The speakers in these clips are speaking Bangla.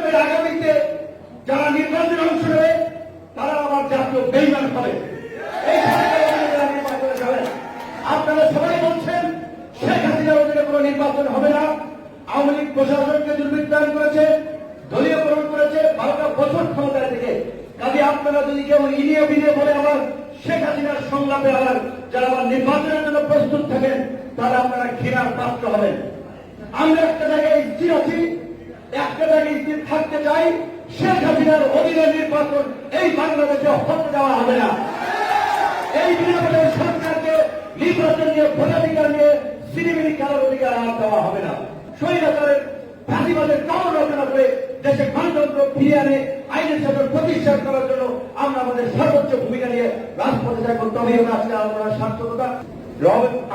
দেখবেন আগামীতে যারা নির্বাচনে অংশ নেবে তারা আবার জাতীয় বেইমান হবে। এই নির্বাচনে যাবেন। আপনারা সবাই বলছেন শেখ হাসিনার অধীনে কোনো নির্বাচন হবে না। আওয়ামী লীগ প্রশাসনকে দুর্বৃত্তায়ন করেছে, দলীয়করণ করেছে, 12টা বছর ক্ষমতায় থেকে। কাজে আপনারা যদি কেউ ইনিয়ে বিনিয়ে বলে আবার শেখ হাসিনার সংলাপে আবার যারা আবার নির্বাচনের জন্য প্রস্তুত থাকেন তাহলে আপনারা ঘৃণার পাত্র হবেন। আমরা একটা জায়গায় স্থির আছি, একটা জায়গায় স্থির থাকতে চাই। শেখ হাসিনার অধীনে নির্বাচন এই বাংলাদেশে হতে দেওয়া হবে না। এই বিনামূল্যে সরকারকে নির্বাচন নিয়ে ভোটাধিকার নিয়ে সিনেমিনি খেলার অধিকার আর দেওয়া হবে না। স্বৈরাচারের ফাঁসিবাদের কারণ রচনা করে দেশে গণতন্ত্র ফিরিয়ে আনে আইনের শাসন প্রতিষ্ঠা করার জন্য আমরা আমাদের সর্বোচ্চ ভূমিকা নিয়ে রাজপথে যা করতে হবে। আজকে আলোচনার সার্থকতা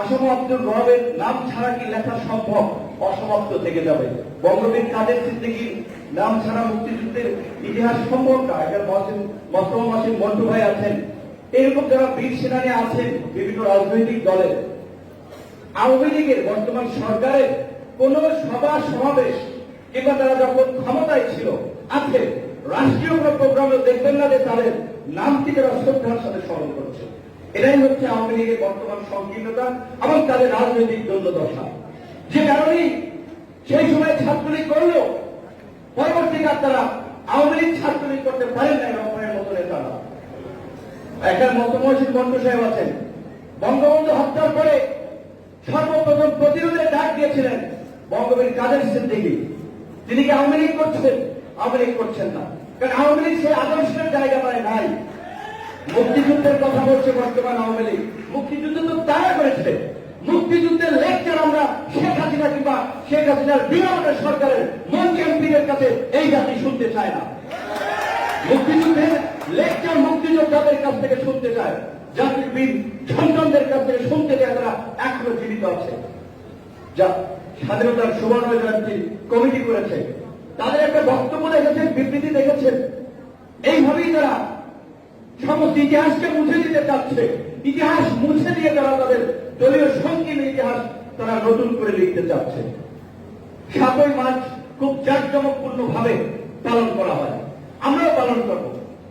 আসম আব্দুল রবের নাম ছাড়া কি লেখা সম্ভব? অসমাপ্ত থেকে যাবে। বঙ্গবীর কাদের সিদ্দিকীর নাম ছাড়া মুক্তিযুদ্ধের ইতিহাস সম্ভব না। এখানে মোস্তফা মাসিম মন্টু ভাই আছেন, এরকম যারা বীর সেনানী আছেন বিভিন্ন রাজনৈতিক দলের। আওয়ামী লীগের বর্তমান সরকারের কোন সভা সমাবেশ কিংবা তারা যখন ক্ষমতায় ছিল আছে রাষ্ট্রীয় কোন প্রোগ্রামে দেখবেন না যে তাদের নামটি তারা শ্রদ্ধার সাথে স্মরণ করছে। এটাই হচ্ছে আওয়ামী লীগের বর্তমান সংকীর্ণতা এবং তাদের রাজনৈতিক দ্বন্দ্বদশা। যে কারণেই সেই সময় ছাত্রলীগ করলেও পরবর্তীকাল তারা আওয়ামী লীগ ছাত্রলীগ করতে পারেন না। রকমের মতো নেতারা একটা মতমহসিন মন্টু সাহেব আছেন, বঙ্গবন্ধু হত্যার পরে সর্বপ্রথম প্রতিরোধের ডাক দিয়েছিলেন বঙ্গবীর কাদের সিদ্দিকী। তিনি কি আওয়ামী লীগ করছেন? আওয়ামী লীগ করছেন না, কারণ আওয়ামী লীগ সেই আদর্শের জায়গা পায় নাই। মুক্তিযুদ্ধের কথা বলছে বর্তমান আওয়ামী লীগ। মুক্তিযুদ্ধ তো তারা করেছে। মুক্তিযুদ্ধের লেকচার আমরা শেখ হাসিনা কিংবা শেখ হাসিনার বিনামূল্যে সরকারের মন্ত্রী এমপিদের কাছে এই জাতি শুনতে চায় না। মুক্তিযুদ্ধের লেকচার মুক্তিযোদ্ধাদের কাছ থেকে শুনতে চায়, জাতির বীর সন্তানদের কাছ থেকে শুনতে চায়, তারা এখনো জীবিত আছে। যা স্বাধীনতার সুবর্ণ জয়ন্তী কমিটি করেছে, তাদের একটা বক্তব্য দেখেছেন, বিবৃতি দেখেছেন। এইভাবেই তারা সমস্ত ইতিহাসকে মুছে দিতে চাচ্ছে। ইতিহাস মুছে দিয়ে তারা তাদের দলীয় সংকীর্ণ ইতিহাস তারা নতুন করে লিখতে চাচ্ছে। 7ই মার্চ খুব জাঁকজমকপূর্ণ ভাবে পালন করা হয়, আমরাও পালন করব।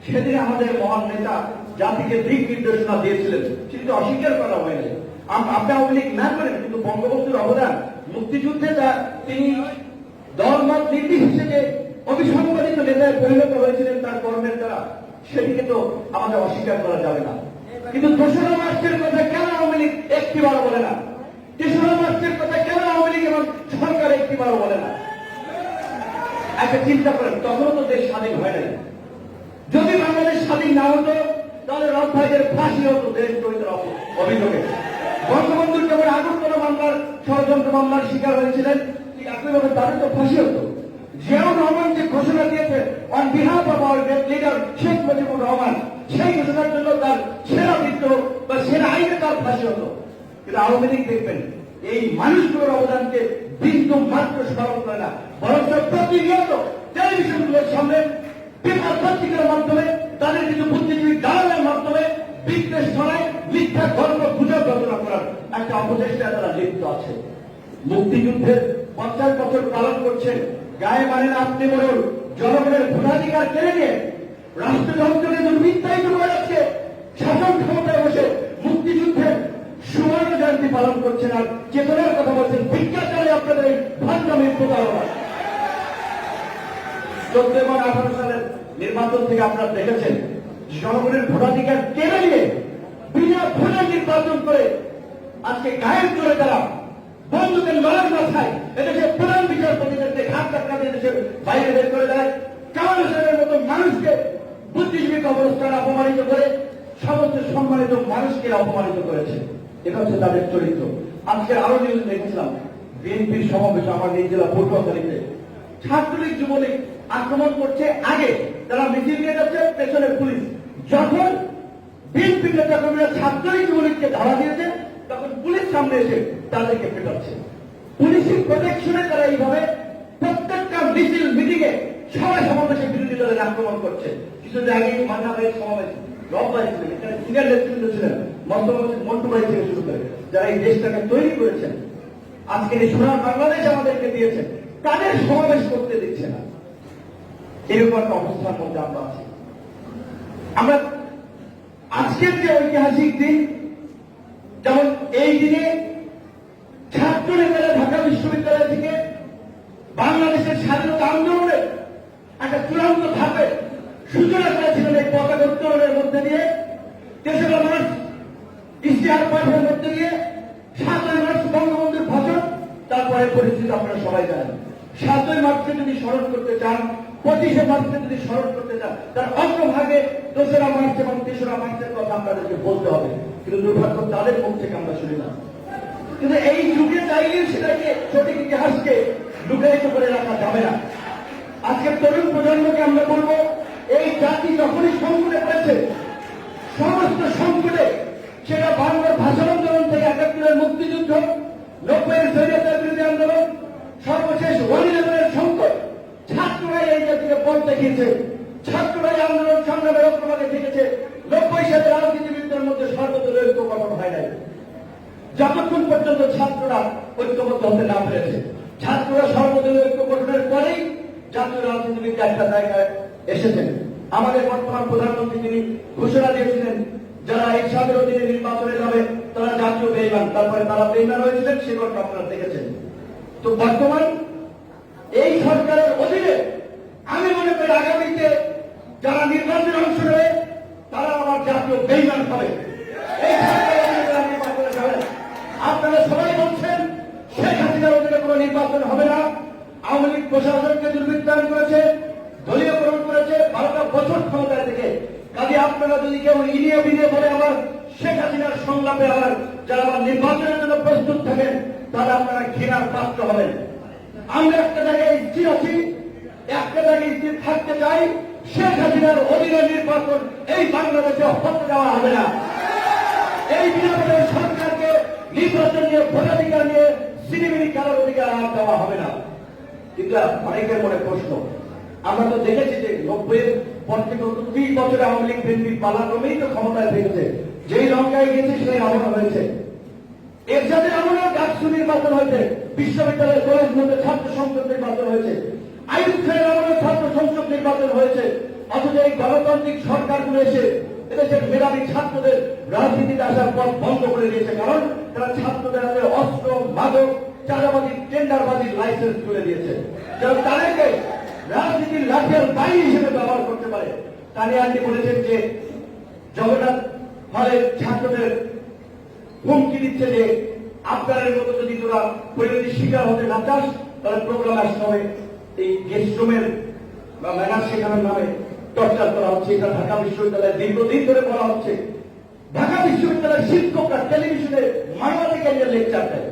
সেদিন আমাদের মহান নেতা জাতিকে দিক নির্দেশনা দিয়েছিলেন, কিন্তু অস্বীকার করা হয়নি। আপনি আওয়ামী লীগ না করেন, কিন্তু বঙ্গবন্ধুর অবদান মুক্তিযুদ্ধে তিনি দলমত নির্বিশেষে যে অবিসংবাদিত নেতায় পরিণত হয়েছিলেন তার কর্মের দ্বারা, সেটিকে তো আমাদের অস্বীকার করা যাবে না। কিন্তু 2রা মার্চের কথা কেন আওয়ামী লীগ একটিবারও বলে না? 3রা মার্চের কথা কেন আওয়ামী লীগ এবং সরকার একটিবারও বলে না? একটা চিন্তা করেন, তখনও তো দেশ স্বাধীন হয় নাই। যদি বাংলাদেশ স্বাধীন না হতো তাহলে রাজভাইদের ফাঁসি হতো দেশদ্রোহিতার অভিযোগে। বঙ্গবন্ধুর যেমন আগরতলা মামলার ষড়যন্ত্র মামলার শিকার হয়েছিলেন, ঠিক একইভাবে তাদের তো ফাঁসি হতো। জিয়াউর রহমান যে ঘোষণা দিয়েছে on behalf of our great leader Sheikh Mujibur Rahman, সেই ঘোষণার জন্য তার সেরা বিদ্রোহ বা সেরা আইনে তার ফাঁসি হতো। কিন্তু আওয়ামী লীগ দেখবেন এই মানুষগুলোর অবদানকে বিন্দু মাত্র স্মরণ করে না, বরং প্রতিনিয়ত টেলিভিশনগুলোর সামনে, পেপার পত্রিকার মাধ্যমে, তাদের কিছু বুদ্ধিজীবী দালালের মাধ্যমে বিদ্বেষ ছড়ায়, মিথ্যা গল্প গুজব রচনা করার একটা অপচেষ্টায় তারা লিপ্ত আছে। মুক্তিযুদ্ধের 50 বছর পালন করছেন, গায়ে মানেন আপনি বলুন, জনগণের ভোটাধিকার কেড়ে নিয়ে রাষ্ট্রযন্ত্রকে দুর্বৃত্তায়িত করে যাচ্ছে, শাসন ক্ষমতায় বসে মুক্তিযুদ্ধের সুবর্ণ জয়ন্তী পালন করছেন আর চেতনার কথা বলছেন। বিজ্ঞাচারে আপনাদের এই ভণ্ডামির প্রতারণা। 14 এবং 18 সালের নির্বাচন থেকে আপনারা দেখেছেন জনগণের ভোটাধিকার কেড়ে নিয়ে বিনা ভোটে নির্বাচন করে আজকে গায়ের জোরে তারা বন্ধুদের লড়ার মাথায় এদেশের প্রধান বিচারপতিদেরকে ঘাট ধাক্কা দিয়ে দেশের বাইরে বের করে দেয়। কামাল হোসেনের মতো মানুষকে বুদ্ধিজীবী কবরস্থান অপমানিত করে সমস্ত সম্মানিত মানুষকে অপমানিত করেছে। এটা হচ্ছে তাদের চরিত্র। আজকের আরো নিউজ দেখেছিলাম, বিএনপির সমাবেশ আমার নিজ জেলা পটুয়াখালীতে ছাত্রলীগ যুবলীগ আক্রমণ করছে, আগে তারা মিছিল নিয়ে যাচ্ছে, পেছনে পুলিশ। যখন বিএনপি নেতাকর্মীরা ছাত্রলীগ যুবলীগকে ধারা দিয়েছে তখন পুলিশ সামনে এসে তাদেরকে পেটাচ্ছে। পুলিশের প্রোটেকশনে তারা এইভাবে প্রত্যেকটা মিছিল মিটিংয়ে সবাই সমাবেশে বিরোধী দলের আক্রমণ করছে। কিছুদিন আগে মান্না ভাইয়ের সমাবেশ রব্বাই ছিলেন, এখানে সিনিয়র নেতৃত্ব ছিলেন মন্টু ভাই থেকে শুরু করে যারা এই দেশটাকে তৈরি করেছেন, আজকে এই সোনার বাংলাদেশ আমাদেরকে দিয়েছেন, তাদের সমাবেশ করতে দিচ্ছে না। এরকম একটা অবস্থার মধ্যে আমরা আছি। আমরা আজকের যে ঐতিহাসিক দিন, যেমন এই দিনে ছাত্র নেতারা ঢাকা বিশ্ববিদ্যালয় থেকে বাংলাদেশের স্বাধীনতা আন্দোলনের একটা চূড়ান্ত ধাপে সূচনা করেছিলেন এই পতাকা উত্তোলনের মধ্যে দিয়ে, দেশের মানুষ ইশতেহার পাঠের মধ্যে দিয়ে 7ই মার্চ বঙ্গবন্ধুর ভাষণ, তারপরে পরিস্থিতি আপনারা সবাই জানেন। 7ই মার্চকে যদি স্মরণ করতে চান, 25শে মার্চকে যদি স্মরণ করতে চান, তার অগ্রভাগে 2রা মার্চ এবং 3রা মার্চের কথা আপনাদেরকে বলতে হবে, কিন্তু দুর্ভাগ্য তাদের মুখ থেকে আমরা শুনি না। কিন্তু এই যুগে চাইলে সেটাকে সঠিক ইতিহাসকে লুকায়িত করে রাখা যাবে না। আজকের তরুণ প্রজন্মকে আমরা বলবো, এই জাতি যখনই সংকটে পড়েছে, সমস্ত সংকটে, সেটা বাংলার ভাষা আন্দোলন থেকে 71-এর মুক্তিযুদ্ধ, 90-এর স্বৈরাচার বিরোধী আন্দোলন, সর্বশেষ 1-11-এর সংকট, ছাত্ররাই এই জাতিকে পথ দেখিয়েছে, ছাত্ররাই আন্দোলন সংগ্রামের অগ্রভাগে থেকেছে। 90 সালে রাজনীতিবিদদের মধ্যে সর্বদলীয় ঐক্য গঠন হয় নাই, যতক্ষণ পর্যন্ত ছাত্ররা ঐক্যবদ্ধ হতে না পেরেছে। ছাত্ররা সর্বদলীয় ঐক্য গঠনের পরেই জাতীয় রাজনীতিবিদ একটা জায়গায় এসেছেন। আমাদের বর্তমান প্রধানমন্ত্রী তিনি ঘোষণা দিয়েছিলেন, যারা এই 17 দিনে নির্বাচনে যাবে তারা জাতীয় বেঈমান, তারপরে তারা বেঈমান হয়েছিলেন, সে ঘটনা আপনারা দেখেছেন। তো বর্তমান এই সরকারের অধীনে আমি মনে করি আগামীতে যারা নির্বাচনে অংশ নেবে তারা আমার জাতীয় বেঈমান হবে। এই সরকারের অধীনে যারা নির্বাচনে যাবে, আপনারা সবাই বলছেন শেখ হাসিনার অধীনে কোনো নির্বাচন হবে না, আওয়ামী লীগ প্রশাসনকে দুর্বৃত্তায়ন করেছে, দলীয়করণ করেছে 12টা বছর ক্ষমতায় থেকে। কাজে আপনারা যদি কেউ ইনিয়ে বিনিয়ে বলে আবার শেখ হাসিনার সংলাপে আবার যারা আবার নির্বাচনের জন্য প্রস্তুত থাকেন, তাহলে আপনারা ঘৃণার পাত্র হবেন। আমরা একটা জায়গায় স্থির আছি, একটা জায়গায় স্থির থাকতে চাই। শেখ হাসিনার অধীনে নির্বাচন এই বাংলাদেশে হতে দেওয়া হবে না। এই বিনামূল্যের সরকারকে নির্বাচন নিয়ে ভোটাধিকার নিয়ে সিনেমিনি খেলার অধিকার আর দেওয়া হবে না। কিন্তু অনেকের মনে প্রশ্ন, আমরা তো দেখেছি যে 90-এর পর থেকে 30 বছরে আওয়ামী লীগ বিএনপি পালাক্রমেই তো ক্ষমতায় থেকেছে, যেই লঙ্কায় গেছে সেই আমল হয়েছে। এরশাদের আমলেও ডাকসু নির্বাচন হয়েছে, বিশ্ববিদ্যালয়ের কলেজগুলোতে ছাত্র সংসদ নির্বাচন হয়েছে, আইয়ুব খানের আমলেও ছাত্র সংসদ নির্বাচন হয়েছে। অথচ এই গণতান্ত্রিক সরকারগুলো এসে এদেশের মেধাবী ছাত্রদের রাজনীতিতে আসার পথ বন্ধ করে দিয়েছে, কারণ তারা ছাত্রদের হাতে অস্ত্র, মাদক, চাঁদাবাজি, টেন্ডারবাজির লাইসেন্স তুলে দিয়েছে, যারা তাদেরকে রাজনীতির লাঠিয়াল বাড়ি হিসেবে ব্যবহার করতে পারে। তানিয়া আন্টি বলেছেন যে জগন্নাথ হলের ছাত্রদের হুমকি দিচ্ছে যে আপনাদের মতো যদি তোরা পরিণতির শিকার হতে না চাস তাহলে প্রোগ্রাম আসতে হবে। এই গেস্ট রুমের বা ম্যানার শেখানোর নামে টর্চার করা হচ্ছে। এটা ঢাকা বিশ্ববিদ্যালয়ে দীর্ঘদিন ধরে বলা হচ্ছে। ঢাকা বিশ্ববিদ্যালয়ের শিক্ষকরা টেলিভিশনে মানবাধিকার নিয়ে লেকচার দেয়,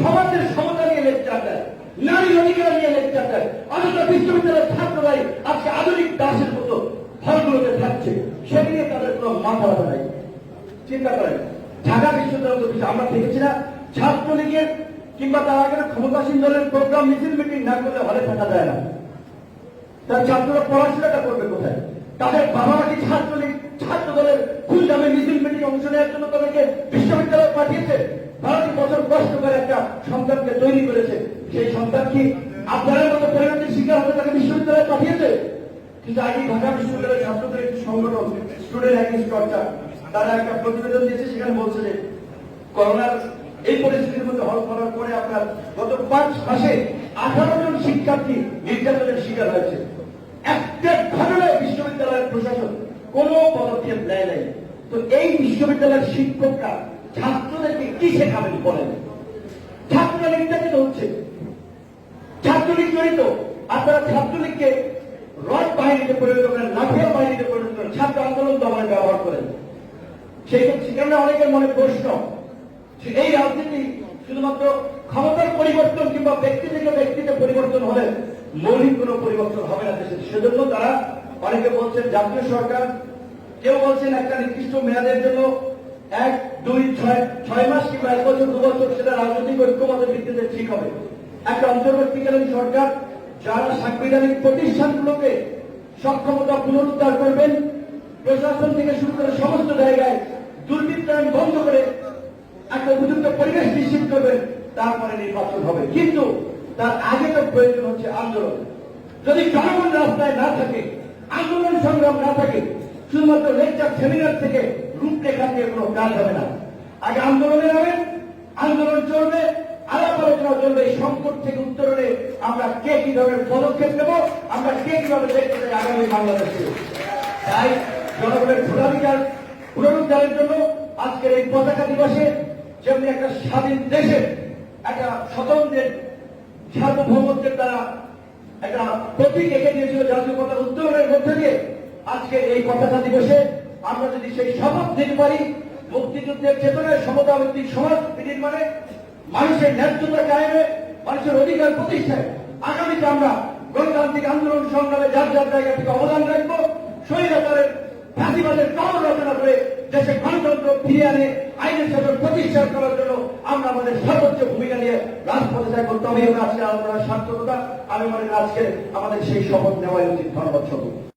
সমাজের সমতা নিয়ে লেকচার দেয়, নারী অধিকার নিয়ে লেকচার দেয়, অথচ বিশ্ববিদ্যালয়ের ছাত্ররাই আজকে আধুনিক দাসের মতো হলগুলোতে থাকছে, সে নিয়ে তাদের কোনো মাথা ব্যথা নাই। চিন্তা করেন, ঢাকা বিশ্ববিদ্যালয় আমরা দেখেছি না ছাত্রলীগের কিংবা তার আগের ক্ষমতাসীন দলের প্রোগ্রাম মিছিল মিটিং না করলে হলে থাকা যায় না। তার ছাত্ররা পড়াশোনাটা করবে কোথায়? তাদের বাবারা কি ছাত্রলীগ ছাত্র দলের ফুল দামে মিছিল মিটিং অংশ নেওয়ার জন্য তাদেরকে বিশ্ববিদ্যালয়ে পাঠিয়েছে? 12 বছর কষ্ট করে একটা সন্তানকে তৈরি করেছে, সেই সন্তান কি আপনাদের মতো পরিণতির শিকার হতে তাকে বিশ্ববিদ্যালয়ে পাঠিয়েছে? কিন্তু আগে ঢাকা বিশ্ববিদ্যালয়ের ছাত্রদের একটি সংগঠন স্টুডেন্ট অ্যাগেইনস্ট টর্চার, তারা একটা প্রতিবেদন দিয়েছে, সেখানে বলছে যে করোনার এই পরিস্থিতির মধ্যে হল করার পরে আপনার গত 5 মাসে 18 জন শিক্ষার্থী নির্যাতনের শিকার হয়েছে। একটা ঘটনায় বিশ্ববিদ্যালয়ের প্রশাসন কোনো পদক্ষেপ নেয় নাই। তো এই বিশ্ববিদ্যালয়ের শিক্ষকরা ছাত্রদেরকে কি শেখাবেন বলেন? ছাত্ররা নির্যাতিত হচ্ছে, ছাত্রলীগ জড়িত। আপনারা ছাত্রলীগকে রড বাহিনীতে পরিণত করেন, লাঠিয়াল বাহিনীতে পরিণত করেন, ছাত্র আন্দোলন দমনে ব্যবহার করেন। সেখানে অনেকের মনে প্রশ্ন, এই রাজনীতি শুধুমাত্র ক্ষমতার পরিবর্তন কিংবা ব্যক্তি থেকে ব্যক্তিতে পরিবর্তন হলে মৌলিক কোন পরিবর্তন হবে না দেশে। সেজন্য তারা অনেকে বলছেন জাতীয় সরকার, কেউ বলছেন একটা নির্দিষ্ট মেয়াদের জন্য 1, 2, 6 মাস কিংবা 1 বছর 2 বছর, সেটা রাজনৈতিক ঐক্যমতের ভিত্তিতে ঠিক হবে। একটা অন্তর্বর্তীকালীন সরকার যারা সাংবিধানিক প্রতিষ্ঠানগুলোকে সক্ষমতা পুনরুদ্ধার করবেন, প্রশাসন থেকে শুরু করে সমস্ত জায়গায় দুর্বৃত্তায়ন বন্ধ করে একটা উপযুক্ত পরিবেশ নিশ্চিত করবেন, তারপরে নির্বাচন হবে। কিন্তু তার আগে তো প্রয়োজন হচ্ছে আন্দোলন। যদি জনগণ রাস্তায় না থাকে, আন্দোলন সংগ্রাম না থাকে, শুধুমাত্র লেকচার সেমিনার থেকে রূপরেখা নিয়ে কোনো কাজ হবে না। আগে আন্দোলনে নামেন, আন্দোলন চলবে, আলাপ আলোচনা চলবে। এই সংকট থেকে উত্তরণে আমরা কে কি ধরনের পদক্ষেপ নেব, আমরা কে কিভাবে দেখতে চাই আগামী বাংলাদেশে। তাই জনগণের ভোটাধিকার পুনরুদ্ধারের জন্য আজকের এই পতাকা দিবসে যেমনি একটা স্বাধীন দেশের একটা স্বতন্ত্রের সার্বভৌমত্বের দ্বারা একটা প্রতীক এঁকে দিয়েছিল জাতীয় পতাকা উত্তোলনের মধ্যে দিয়ে, আজকের এই পতাকা দিবসে আমরা যদি সেই শপথ নিতে পারি, মুক্তিযুদ্ধের চেতনায় সমতাভিত্তিক সমাজ নির্মাণে, মানুষের ন্যায্যতা কায়েমে, মানুষের অধিকার প্রতিষ্ঠায় আগামীতে আমরা গণতান্ত্রিক আন্দোলন সংগ্রামে যার যার জায়গা থেকে অবদান রাখবো, স্বৈরাচারের ফাঁসিবাদের কবর রচনা করে দেশে গণতন্ত্র ফিরিয়ে আনে, আইনের শাসন প্রতিষ্ঠা করার জন্য আমরা আমাদের সর্বোচ্চ ভূমিকা নিয়ে রাজপথে থাকবো। তবেই আমরা আজকে আলোচনার সার্থকতা, আমি মনে করি আজকে আমাদের সেই শপথ নেওয়াই উচিত। ধন্যবাদ সকলকে।